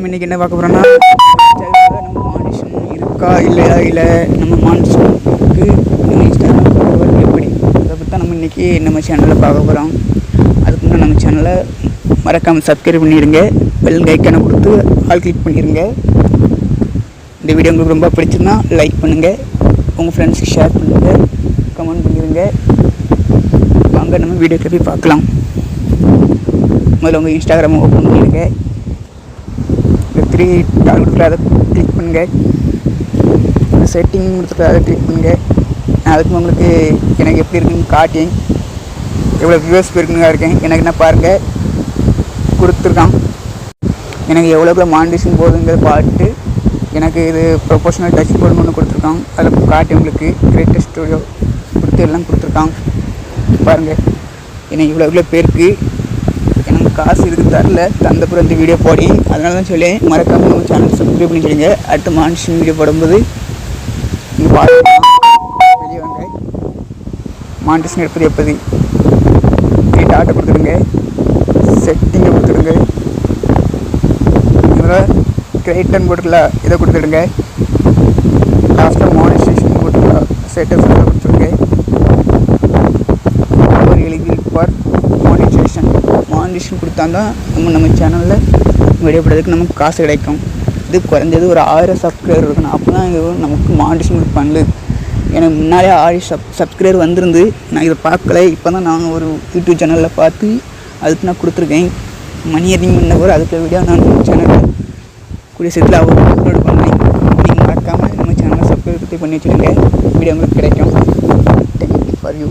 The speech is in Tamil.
நம்ம இன்றைக்கி என்ன பார்க்க போகிறோம்னா நம்ம மானிஷன் இருக்கா இல்லையா, இல்லை நம்ம மானிஷனுக்கு இன்ஸ்டாகிராம் ஃபாலோவர் எப்படி, அதை பற்றி தான் நம்ம இன்றைக்கி நம்ம சேனலில் பார்க்க போகிறோம். அதுக்கு முன்னே நம்ம சேனலை மறக்காமல் சப்ஸ்கிரைப் பண்ணிடுங்க, பெல் ஐக்கானை கொடுத்து ஆல் கிளிக் பண்ணிடுங்க. இந்த வீடியோ உங்களுக்கு ரொம்ப பிடிச்சிருந்தா லைக் பண்ணுங்கள், உங்கள் ஃப்ரெண்ட்ஸுக்கு ஷேர் பண்ணுங்கள், கமெண்ட் பண்ணிடுங்க. வாங்க நம்ம வீடியோக்கு போய் பார்க்கலாம். முதல்ல உங்கள் இன்ஸ்டாகிராமை ஓப்பன் பண்ணிடுங்க. இந்த 3 டாட் கொடுத்துருக்க அதை கிளிக் பண்ணுங்கள். செட்டிங் கொடுத்துருக்க அதை கிளிக் பண்ணுங்கள். அதுக்கு உங்களுக்கு எனக்கு எப்படி இருக்குன்னு காட்டி எவ்வளோ வியூவர்ஸ் இருக்குன்னு இருக்கேன். எனக்கு என்ன பாருங்கள் கொடுத்துருக்கான். எனக்கு எவ்வளோ மானிட்டேஷன் போகுதுங்கிறத பார்த்துட்டு எனக்கு இது ப்ரொபோஷனல் டச் போர்டு ஒன்று கொடுத்துருக்கான். அதில் காட்டி உங்களுக்கு கிரியேட்டர் ஸ்டுடியோ கொடுத்து எல்லாம் கொடுத்துருக்கான். பாருங்கள் எனக்கு இவ்வளோ பேருக்கு எனக்கு காசு இருக்குது தரல, தந்தப்புறம் இந்த வீடியோ போடி. அதனால தான் சொல்லி மறக்காமல் நம்ம சேனல் சப்ஸ்கிரைப் பண்ணி சொல்லுங்க. அடுத்த மானிஷன் வீடியோ போடும்போது நீங்கள் பார்க்கலாம். வெளியே வாங்க. மானிட்டேஷன் எடுப்பது எப்படி டாட்டை கொடுத்துடுங்க, செட்டிங்கை கொடுத்துடுங்க, இதில் கிரியேட்டர்னு போட்டுக்கல இதை கொடுத்துடுங்க. லாஸ்ட்டில் மானிஸ்டேஷன் போட்டுக்கல செட்டப் கொடுத்துருங்க. ஒரு எலிஜிபிள் ஃபார் மானிட்டேஷன் கொடுத்தா தான் நம்ம சேனலில் வீடியோ போடுறதுக்கு நமக்கு காசு கிடைக்கும். இது குறைஞ்சது ஒரு 1000 சப்ஸ்கிரைபர் இருக்கணும். அப்போ தான் இது நமக்கு மானிட்டேஷன் பண்ணு. எனக்கு முன்னாலே 1000 சப்ஸ்கிரைபர் வந்திருந்து நான் இதை பார்க்கல. இப்போ தான் நான் ஒரு யூடியூப் சேனலில் பார்த்து அதுக்கு நான் கொடுத்துருக்கேன். மணி ஏர்னிங் பண்ண போகிற அதுக்கு வீடியோ நான் சேனலில் கூடிய சீக்கிரத்தில் அப்லோட் பண்ணுறேன். நீங்கள் மறக்காமல் நம்ம சேனலை சப்ஸ்கிரைப் பண்ணி வச்சுருங்க. வீடியோ உங்களுக்கு கிடைக்கும். Thank you for you.